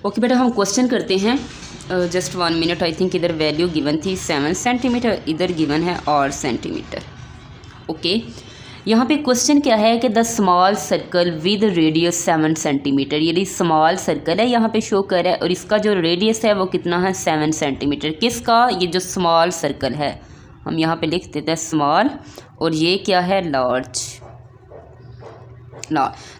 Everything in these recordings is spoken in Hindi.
ओके बेटा, हम क्वेश्चन करते हैं। Just 1 minute. आई थिंक इधर वैल्यू गिवन थी 7 सेंटीमीटर, इधर गिवन है और सेंटीमीटर। ओके, यहाँ पे क्वेश्चन क्या है कि the small circle with radius 7 centimetre, ये स्मॉल सर्कल है यहाँ पे शो कर रहा है और इसका जो रेडियस है वो कितना है 7 सेंटीमीटर। किसका? ये जो स्मॉल सर्कल है, हम यहाँ पे लिख देते हैं स्मॉल, और ये क्या है लार्ज।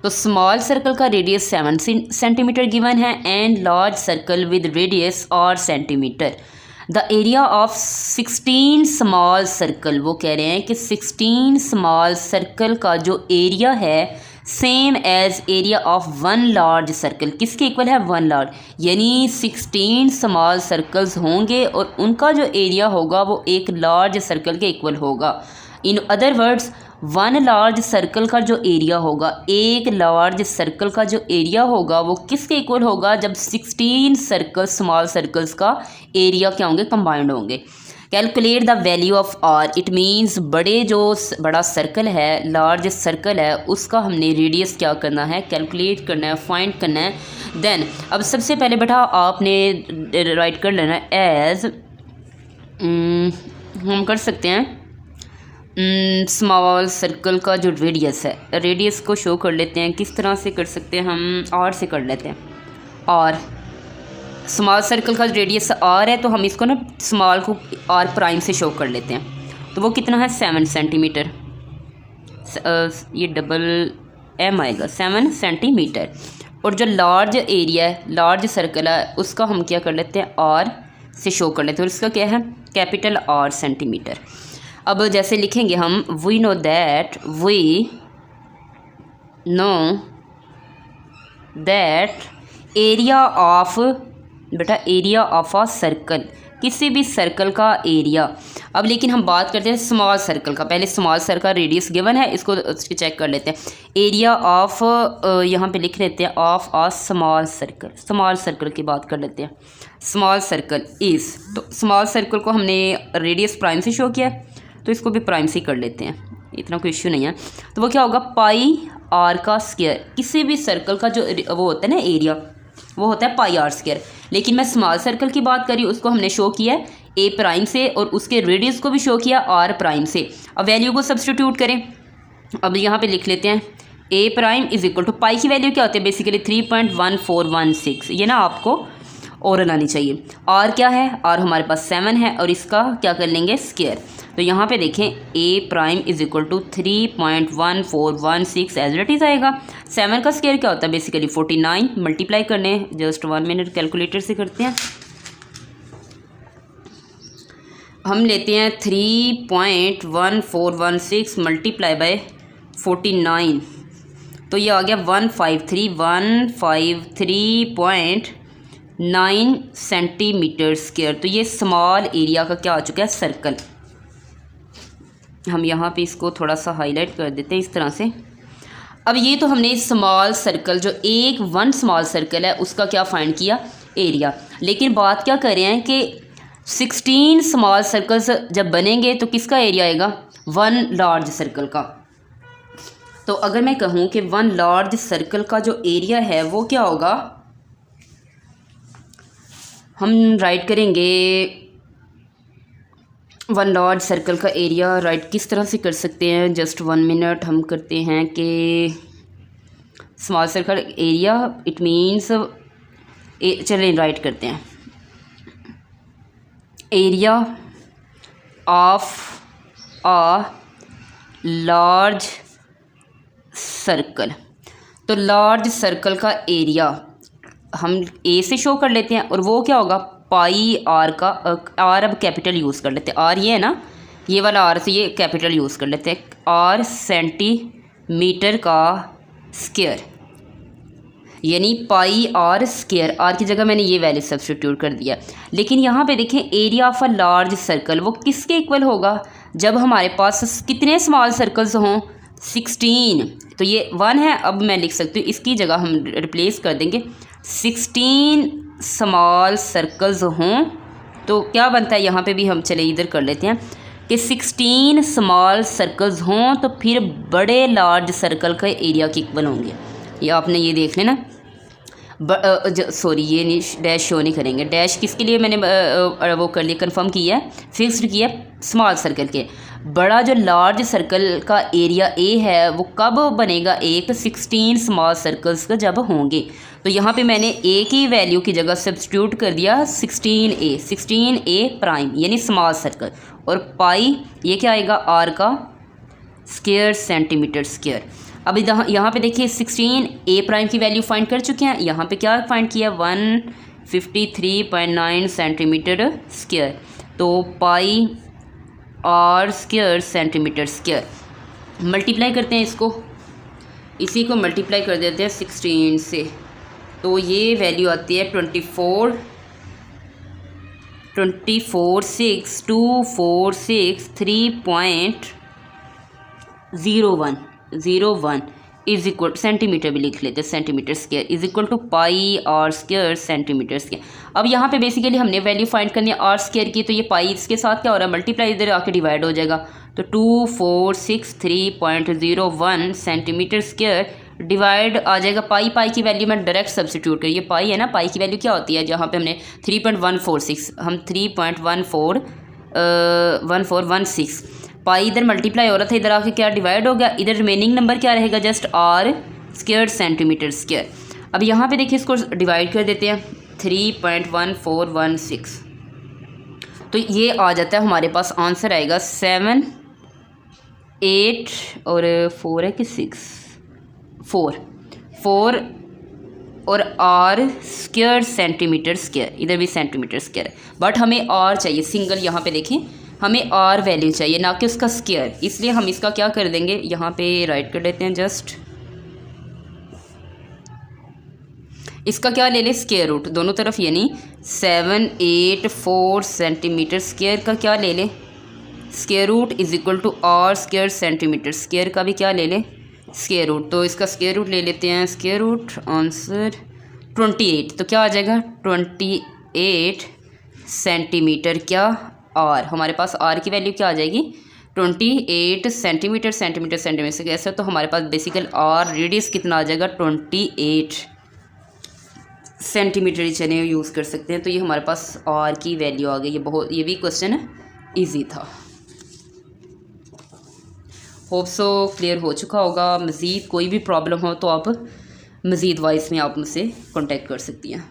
तो स्मॉल सर्कल का रेडियस 7 सेंटीमीटर गिवन है and large circle with radius और centimetre. The area of 16 small circle, वो कह रहे हैं कि 16 स्मॉल सर्कल का जो एरिया है same as area of 1 large circle, किसके इक्वल है 1 लार्ज, यानी 16 स्मॉल सर्कल्स होंगे और उनका जो एरिया होगा वो एक लार्ज सर्कल के इक्वल होगा। In other words 1 large circle का जो एरिया होगा, एक लार्ज सर्कल का जो एरिया होगा वो किसके इक्वल होगा, जब 16 सर्कल स्मॉल सर्कल्स का एरिया क्या होंगे, कंबाइंड होंगे। Calculate the value of R, it means बड़ा सर्कल है, लार्ज सर्कल है, उसका हमने रेडियस क्या करना है, कैलकुलेट करना है, फाइंड करना है। देन अब सबसे पहले बेटा आपने राइट कर लेना है एज, हम कर सकते हैं स्मॉल सर्कल का जो रेडियस है, रेडियस को शो कर लेते हैं। किस तरह से कर सकते हैं, हम आर से कर लेते हैं। और स्मॉल सर्कल का रेडियस आर है तो हम इसको ना स्मॉल को आर प्राइम से शो कर लेते हैं। तो वो कितना है 7 सेंटीमीटर, ये डबल एम आएगा 7 सेंटीमीटर। और जो लार्ज एरिया है, लार्ज सर्कल है, उसका हम क्या कर लेते हैं आर से शो कर लेते हैं, और इसका क्या है कैपिटल आर सेंटीमीटर। अब जैसे लिखेंगे हम, we know that area of, बेटा एरिया ऑफ अ सर्कल, किसी भी सर्कल का एरिया। अब लेकिन हम बात करते हैं स्मॉल सर्कल का। पहले स्मॉल सर्कल रेडियस गिवन है, इसको चेक कर लेते हैं। एरिया ऑफ, यहाँ पे लिख लेते हैं of a small circle, small circle की बात कर लेते हैं। स्मॉल सर्कल इज़, तो स्मॉल सर्कल को हमने रेडियस प्राइम से शो किया है तो इसको भी प्राइम से कर लेते हैं, इतना कोई इश्यू नहीं है। तो वो क्या होगा पाई आर का स्क्वायर, किसी भी सर्कल का जो वो होता है ना एरिया, वो होता है पाई आर स्क्वायर। लेकिन मैं स्मॉल सर्कल की बात करी, उसको हमने शो किया है ए प्राइम से और उसके रेडियस को भी शो किया आर प्राइम से। अब वैल्यू को सब्स्टिट्यूट करें। अब यहाँ पे लिख लेते हैं ए प्राइम इज इक्वल टू पाई की वैल्यू क्या होती है बेसिकली 3.1416, ये ना आपको और आनी चाहिए। आर क्या है, आर हमारे पास 7 है और इसका क्या कर लेंगे स्क्वायर। तो यहाँ पे देखें A prime is equal to 3.1416 as it is आएगा। 7 का स्क्वायर क्या होता है बेसिकली 49, मल्टीप्लाई करने, जस्ट 1 मिनट कैलकुलेटर से करते हैं। हम लेते हैं 3.1416 मल्टीप्लाई बाय 49, तो ये आ गया 153.9 सेंटीमीटर स्क्वायर। तो ये स्मॉल एरिया का क्या आ चुका है सर्कल। हम यहाँ पे इसको थोड़ा सा हाईलाइट कर देते हैं इस तरह से। अब ये तो हमने स्मॉल सर्कल, जो एक 1 स्मॉल सर्कल है उसका क्या फाइंड किया एरिया। लेकिन बात क्या कर रहे हैं कि 16 स्मॉल सर्कल्स जब बनेंगे तो किसका एरिया आएगा 1 लार्ज सर्कल का। तो अगर मैं कहूँ कि 1 लार्ज सर्कल का जो एरिया है वो क्या होगा, हम राइट करेंगे 1 लार्ज सर्कल का एरिया राइट किस तरह से कर सकते हैं, जस्ट 1 मिनट। हम करते हैं कि small circle area it means, चलें राइट करते हैं area of a large circle. तो लार्ज सर्कल का एरिया हम ए से शो कर लेते हैं और वो क्या होगा पाई आर का, आर अब कैपिटल यूज़ कर लेते हैं, आर ये है ना, ये वाला आर से ये कैपिटल यूज़ कर लेते हैं, आर सेंटीमीटर का स्क्वायर, यानी पाई आर स्क्वायर। आर की जगह मैंने ये वैल्यू सब्स्टिट्यूट कर दिया। लेकिन यहाँ पे देखें area of a large circle वो किसके इक्वल होगा, जब हमारे पास कितने स्मॉल सर्कल्स हों 16। तो ये 1 है, अब मैं लिख सकती हूँ इसकी जगह हम रिप्लेस कर देंगे 16 स्मॉल सर्कल्स हों तो क्या बनता है, यहाँ पे भी हम चले इधर कर लेते हैं कि 16 स्मॉल सर्कल्स हों तो फिर बड़े लार्ज सर्कल का एरिया के इक्वल होंगे। ये आपने ये देख लेना। सॉरी ये नहीं, डैश शो नहीं करेंगे। डैश किसके लिए मैंने वो कर लिया, कंफर्म किया है, फिक्स्ड किया स्मॉल सर्कल के। बड़ा जो लार्ज सर्कल का एरिया ए है वो कब बनेगा, एक 16 स्मॉल सर्कल्स का जब होंगे। तो यहाँ पे मैंने ए की वैल्यू की जगह सब्स्टिट्यूट कर दिया 16A प्राइम यानी स्मॉल सर्कल, और पाई ये क्या आएगा, आर का स्क्वायर सेंटीमीटर स्क्वायर। अब यहाँ पे देखिए 16A प्राइम की वैल्यू फाइंड कर चुके हैं। यहाँ पे क्या फाइंड किया, 153.9 सेंटीमीटर स्क्वायर। तो pi R square centimetre square, multiply करते हैं इसको, इसी को मल्टीप्लाई कर देते हैं 16 से, तो ये वैल्यू आती है 24,62463.01 इज इक्वल, सेंटीमीटर भी लिख लेते हैं, centimetre square is equal to pi R square centimetre square. अब यहाँ पे बेसिकली हमने वैल्यू फाइंड करनी है आर स्क्वायर की, तो ये पाई इसके साथ क्या हो रहा है, मल्टीप्लाई इधर आके डिवाइड हो जाएगा, तो 2463.01 सेंटीमीटर स्क्वायर डिवाइड आ जाएगा पाई। पाई की वैल्यू मैं डायरेक्ट सब्स्टिट्यूट करिए, पाई है ना, पाई की वैल्यू क्या होती है, जहाँ पे हमने 3.146, हम 3.1416, पाई इधर मल्टीप्लाई हो रहा था, इधर आके क्या डिवाइड हो गया, इधर रिमेनिंग नंबर क्या रहेगा, just R square centimetre square. अब यहाँ पे देखिए इसको डिवाइड कर देते हैं 3.1416, तो ये आ जाता है हमारे पास, आंसर आएगा 7, 8 और 4 है कि 6, 4 और आर स्क्वायर सेंटीमीटर स्क्वायर, इधर भी सेंटीमीटर स्क्वायर है, बट हमें आर चाहिए सिंगल, यहाँ पे देखें हमें आर वैल्यू चाहिए ना कि उसका स्क्वायर, इसलिए हम इसका क्या कर देंगे, यहाँ पे राइट कर देते हैं, जस्ट इसका क्या ले लें, स्क्वायर रूट दोनों तरफ, यानी 784 सेंटीमीटर स्क्वायर का क्या ले लें, square root is equal to R square centimetre square का भी क्या ले लें, स्क्वायर रूट। तो इसका स्क्वायर रूट ले लेते हैं, स्क्वायर रूट आंसर 28, तो क्या आ जाएगा 28 सेंटीमीटर क्या आर, हमारे पास आर की वैल्यू क्या आ जाएगी 28 सेंटीमीटर, सेंटीमीटर सेंटीमीटर से कैसे, तो हमारे पास बेसिकल आर रेडियस कितना आ जाएगा 28 सेंटीमीटर ही चले यूज़ कर सकते हैं। तो ये हमारे पास आर की वैल्यू आ गई। ये भी क्वेश्चन इजी था। होप सो क्लियर हो चुका होगा। मज़ीद कोई भी प्रॉब्लम हो तो आप मज़ीद वॉइस में आप मुझसे कॉन्टेक्ट कर सकती हैं।